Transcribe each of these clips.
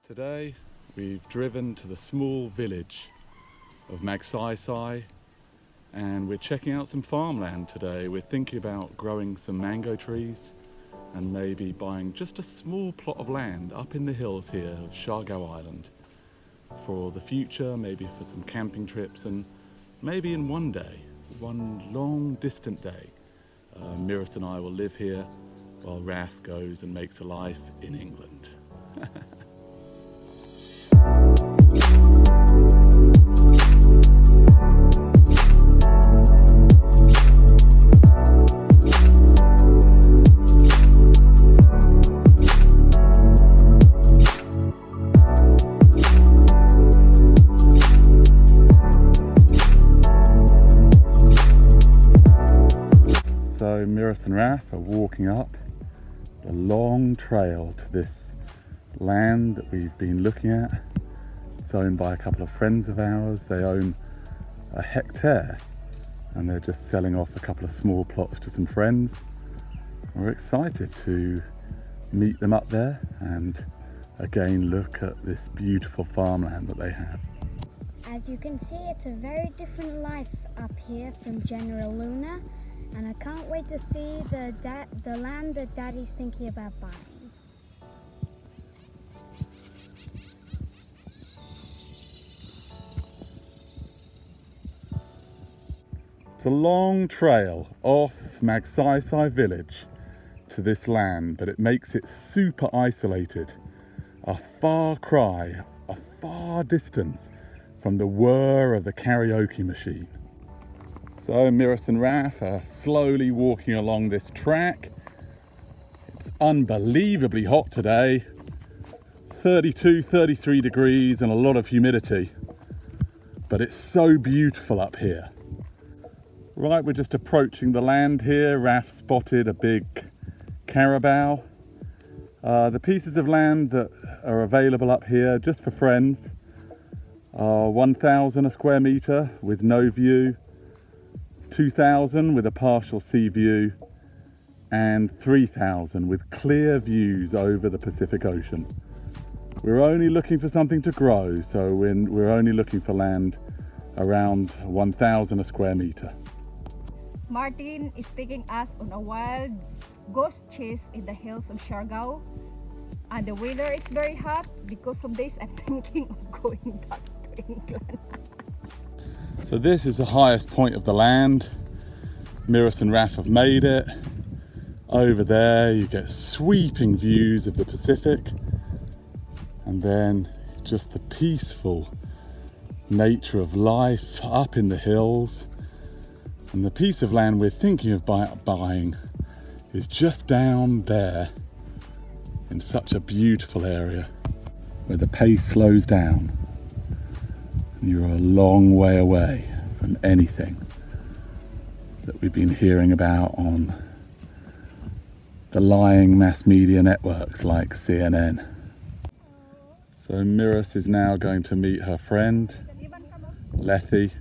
Today we've driven to the small village of Magsaysay and we're checking out some farmland today. We're thinking about growing some mango trees and maybe buying just a small plot of land up in the hills here of Siargao Island for the future, maybe for some camping trips, and maybe in one day, one long distant day, Miras and I will live here while Raf goes and makes a life in England. So Miras and Raf are walking up the long trail to this land that we've been looking at. It's owned by a couple of friends of ours. They own a hectare and they're just selling off a couple of small plots to some friends. We're excited to meet them up there and again look at this beautiful farmland that they have. As you can see, it's a very different life up here from General Luna, and I can't wait to see the land that Daddy's thinking about buying. It's a long trail off Magsaysay village to this land, but it makes it super isolated. A far cry, a far distance from the whir of the karaoke machine. So Miras and Raf are slowly walking along this track. It's unbelievably hot today. 32, 33 degrees and a lot of humidity. But it's so beautiful up here. Right, we're just approaching the land here. Raf spotted a big carabao. The pieces of land that are available up here just for friends are 1,000 a square metre with no view, 2,000 with a partial sea view, and 3,000 with clear views over the Pacific Ocean. We're only looking for something to grow, so we're only looking for land around 1,000 a square metre. Martin is taking us on a wild ghost chase in the hills of Siargao, and the weather is very hot. Because some days I'm thinking of going back to England. So this is the highest point of the land. Miras and Raf have made it. Over there you get sweeping views of the Pacific, and then just the peaceful nature of life up in the hills. And the piece of land we're thinking of buying is just down there in such a beautiful area where the pace slows down. You're a long way away from anything that we've been hearing about on the lying mass media networks like CNN. So Miras is now going to meet her friend, Letty,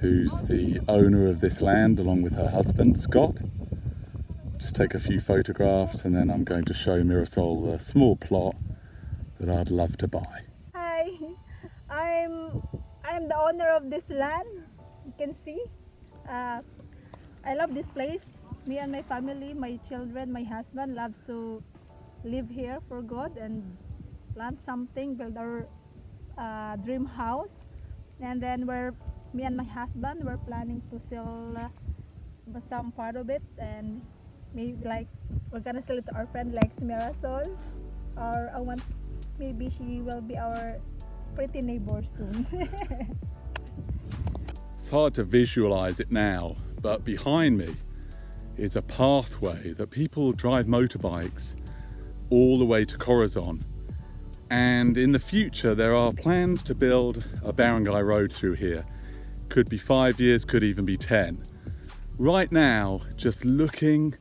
who's the owner of this land, along with her husband, Scott. Just take a few photographs and then I'm going to show Mirasol a small plot that I'd love to buy. Hi, I'm the owner of this land. You can see. I love this place. Me and my family, my children, my husband loves to live here for God and plant something, build our dream house. And then me and my husband were planning to sell some part of it, and maybe like we're gonna sell it to our friend like Mirasol, or maybe she will be our pretty neighbor soon. It's hard to visualize it now, but behind me is a pathway that people drive motorbikes all the way to Corazon. And in the future there are plans to build a barangay road through here. Could be 5 years, could even be 10. Right now, just looking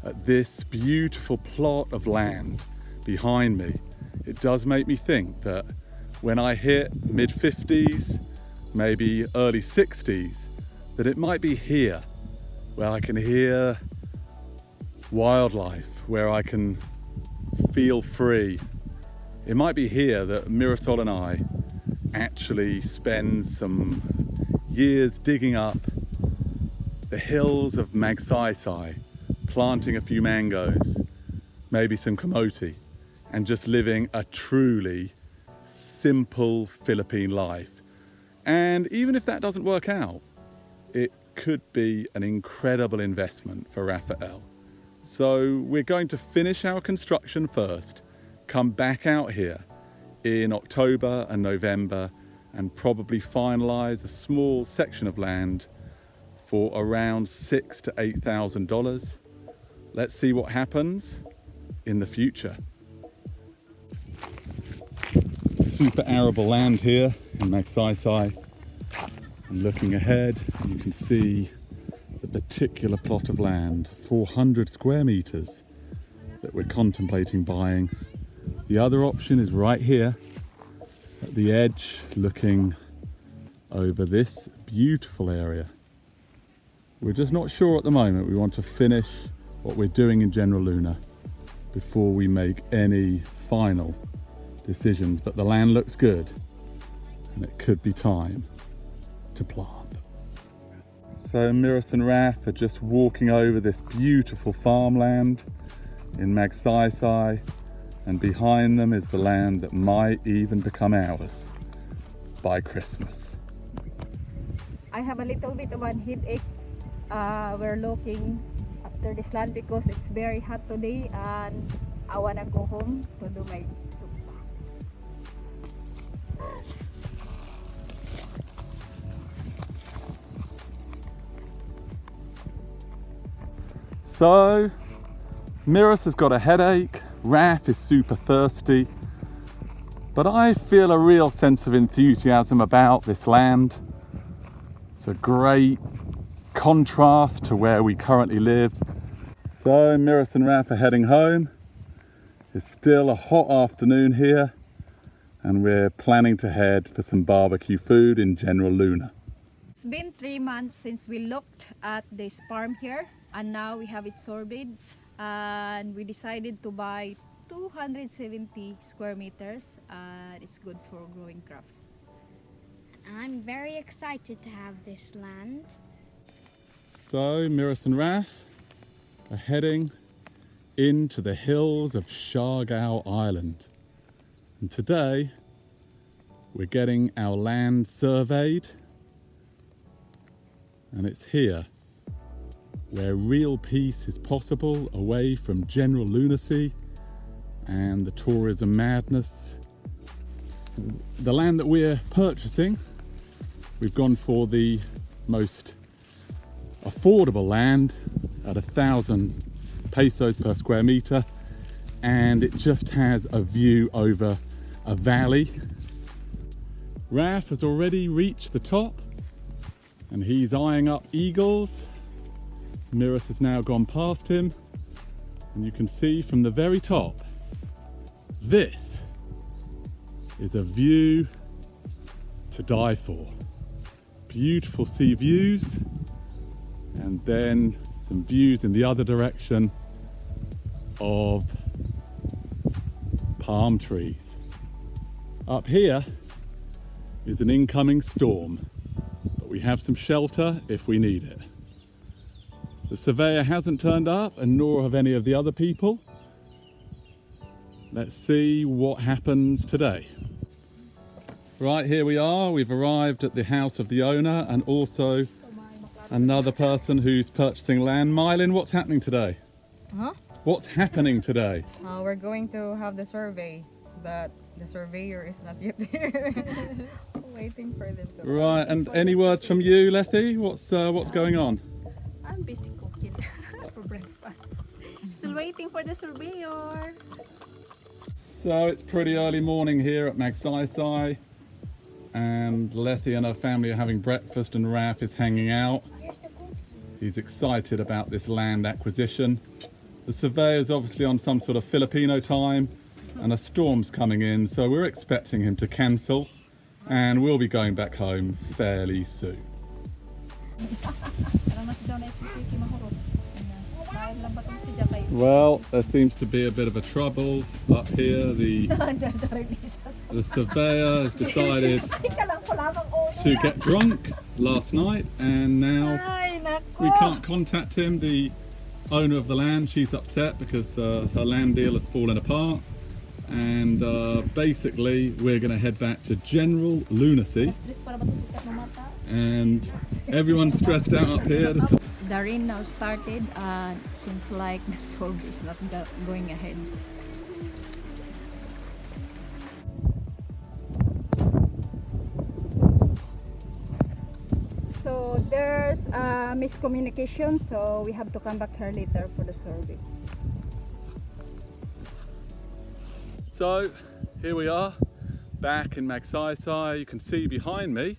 at this beautiful plot of land behind me, it does make me think that when I hit mid-50s, maybe early 60s, that it might be here where I can hear wildlife, where I can feel free, It might be here that Mirasol and I actually spend some years digging up the hills of Magsaysay, planting a few mangoes, maybe some kamote, and just living a truly simple Philippine life. And even if that doesn't work out, it could be an incredible investment for Raphael. So we're going to finish our construction first, come back out here in October and November, and probably finalize a small section of land for around $6,000 to $8,000. Let's see what happens in the future. Super arable land here in Magsaysay. And looking ahead, you can see the particular plot of land, 400 square meters, that we're contemplating buying. The other option is right here at the edge, looking over this beautiful area. We're just not sure at the moment. We want to finish what we're doing in General Luna before we make any final decisions, but the land looks good and it could be time to plant. So Miras and Raf are just walking over this beautiful farmland in Magsaysay, and behind them is the land that might even become ours by Christmas. I have a little bit of a headache. We're looking after this land because it's very hot today and I wanna go home to do my soup. So Miras has got a headache, Raf is super thirsty, but I feel a real sense of enthusiasm about this land. It's a great contrast to where we currently live. So Miras and Raf are heading home. It's still a hot afternoon here and we're planning to head for some barbecue food in General Luna. It's been 3 months since we looked at this farm here, and now we have it surveyed, and we decided to buy 270 square meters, and it's good for growing crops. I'm very excited to have this land. So Miras and Raf are heading into the hills of Siargao Island. And today we're getting our land surveyed, and it's here where real peace is possible, away from general lunacy and the tourism madness. The land that we're purchasing, we've gone for the most affordable land at 1,000 pesos per square meter, and it just has a view over a valley. Raf has already reached the top and he's eyeing up eagles. Miras has now gone past him, and you can see from the very top, this is a view to die for. Beautiful sea views, and then some views in the other direction of palm trees. Up here is an incoming storm, but we have some shelter if we need it. The surveyor hasn't turned up, and nor have any of the other people. Let's see what happens today. Right, here we are. We've arrived at the house of the owner and also another person who's purchasing land. Mylin, what's happening today? Huh? What's happening today? We're going to have the survey, but the surveyor is not yet there. Waiting for them to. Right, and any words from you, Letty? What's going on? I'm busy cooking for breakfast. Still waiting for the surveyor. So it's pretty early morning here at Magsaysay, and Letty and her family are having breakfast, and Raf is hanging out. He's excited about this land acquisition. The surveyor's obviously on some sort of Filipino time, and a storm's coming in, so we're expecting him to cancel, and we'll be going back home fairly soon. Mas daw na ito si Kimahurot. Dahil lang ba ito si Jakay? Well, there seems to be a bit of a trouble up here. The surveyor has decided to get drunk last night, and now we can't contact him. The owner of the land, she's upset because her land deal has fallen apart, and basically we're going to head back to general lunacy, and everyone's stressed out up here. The rain now started and seems like the survey is not going ahead. So there's a miscommunication, so we have to come back here later for the survey. So here we are back in Magsaysay. You can see behind me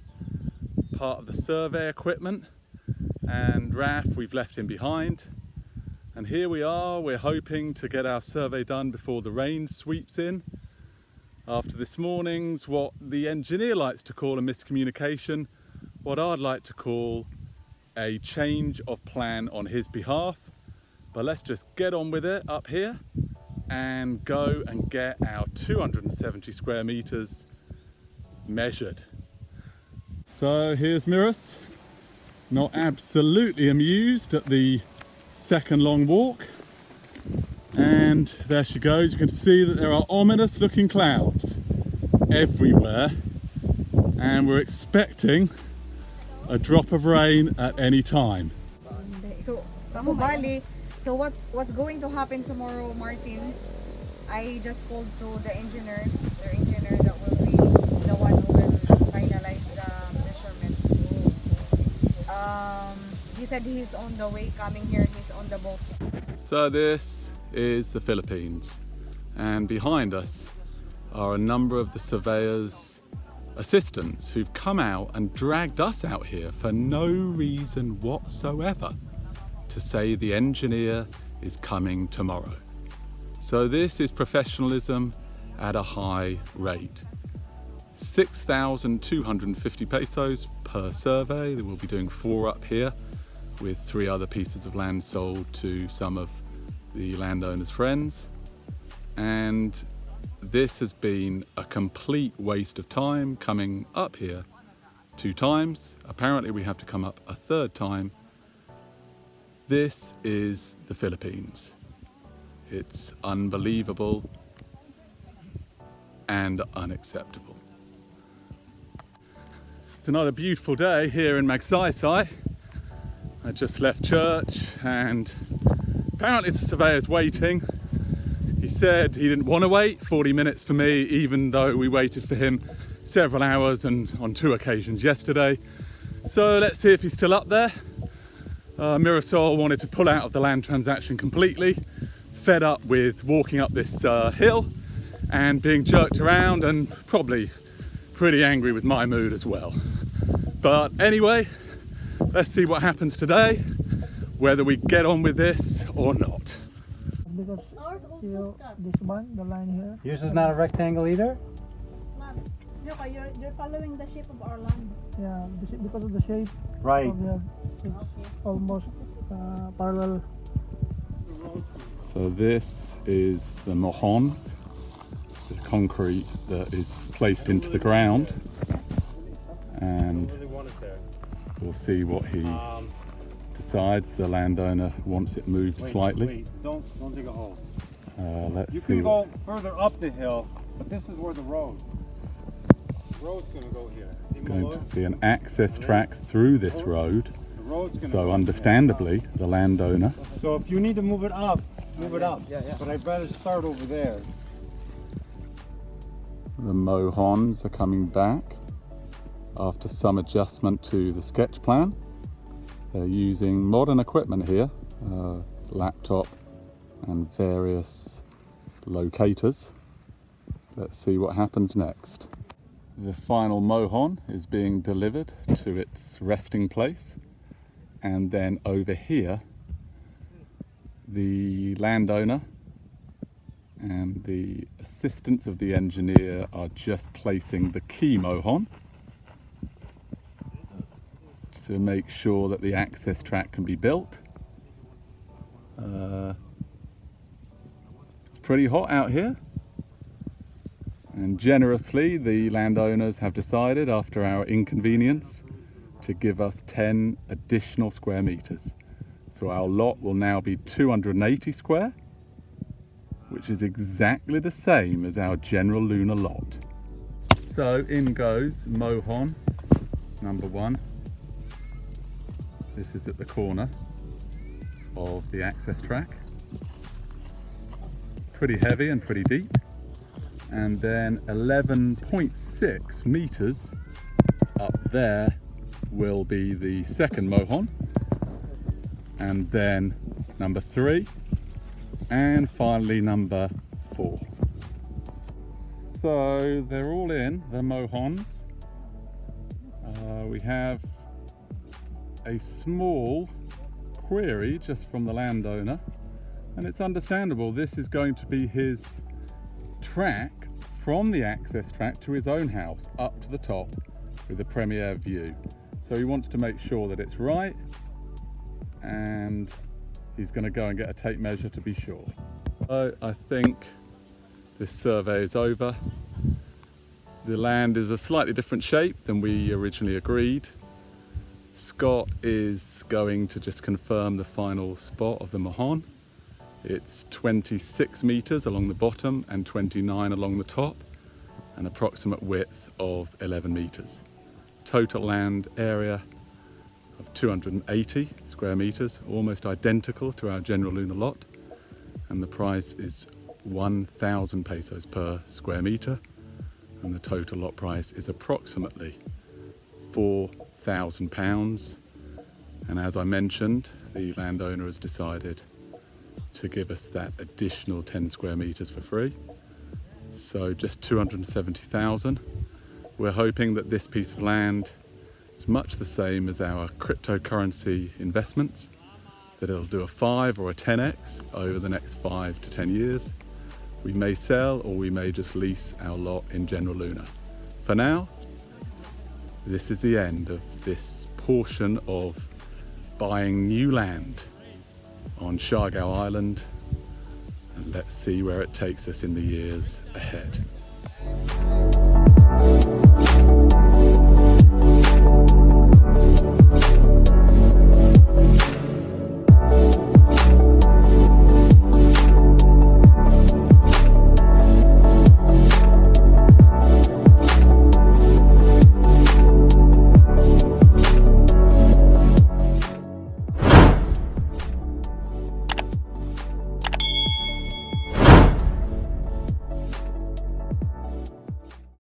it's part of the survey equipment, and Raf, we've left him behind, and here we are. We're hoping to get our survey done before the rain sweeps in after this morning's what the engineer likes to call a miscommunication, what I'd like to call a change of plan on his behalf. But let's just get on with it up here and go and get our 270 square meters measured. So here's Miras, not absolutely amused at the second long walk, and there she goes. You can see that there are ominous looking clouds everywhere, and we're expecting a drop of rain at any time. So Bali, so what's going to happen tomorrow, Martin? I just called to the engineer, their engineer that will be the one who will finalize the measurement. He said he's on the way coming here, he's on the boat. So this is the Philippines, and behind us are a number of the surveyors' assistants who've come out and dragged us out here for no reason whatsoever to say the engineer is coming tomorrow. So this is professionalism at a high rate. 6,250 pesos per survey. We'll be doing 4 up here with 3 other pieces of land sold to some of the landowner's friends. And this has been a complete waste of time coming up here 2 times. Apparently we have to come up a 3rd time. This is the Philippines. It's unbelievable and unacceptable. It's another beautiful day here in Magsaysay. I just left church and apparently the surveyor's waiting. He said he didn't want to wait 40 minutes for me, even though we waited for him several hours and on 2 occasions yesterday. So let's see if he's still up there. Mirasol wanted to pull out of the land transaction completely, fed up with walking up this hill and being jerked around, and probably pretty angry with my mood as well. But anyway, let's see what happens today, whether we get on with this or not. Because this one, the line here. Yours is not a rectangle either? You're following the shape of our land. Yeah, because of the shape. Right. It's almost parallel. So this is the mohons, the concrete that is placed into the ground, and we'll see what he decides. The landowner wants it moved slightly. Wait, don't dig a hole. Let's You see. can go further up the hill, but this is where the road's going to go here. It's going to be an access track through this road. The road's going to So go understandably, the landowner. So if you need to move it up, move it up. Yeah. But I'd rather start over there. The mohons are coming back after some adjustment to the sketch plan. They're using modern equipment here, laptop and various locators. Let's see what happens next. The final mohon is being delivered to its resting place, and then over here the landowner and the assistants of the engineer are just placing the key mohon to make sure that the access track can be built. pretty hot out here, and generously the landowners have decided, after our inconvenience, to give us 10 additional square meters. So our lot will now be 280 square, which is exactly the same as our general lunar lot. So in goes Mohon number 1. This is at the corner of the access track. Pretty heavy and pretty deep. And then 11.6 meters up there will be the second Mohon. And then number 3. And finally number 4. So they're all in, the Mohons. We have a small query just from the landowner, and it's understandable. This is going to be his track from the access track to his own house up to the top with a premier view. So he wants to make sure that it's right, and he's going to go and get a tape measure to be sure. So I think this survey is over. The land is a slightly different shape than we originally agreed. Scott is going to just confirm the final spot of the Mohon. It's 26 meters along the bottom and 29 along the top, an approximate width of 11 meters. Total land area of 280 square meters, almost identical to our general lunar lot, and the price is 1,000 pesos per square meter, and the total lot price is approximately £4,000. And as I mentioned, the landowner has decided to give us that additional 10 square meters for free, so just 270,000. We're hoping that this piece of land is much the same as our cryptocurrency investments, that it'll do a 5 or a 10x over the next 5 to 10 years. We may sell, or we may just lease our lot in general lunar. For now, this is the end of this portion of buying new land on Siargao Island, and let's see where it takes us in the years ahead.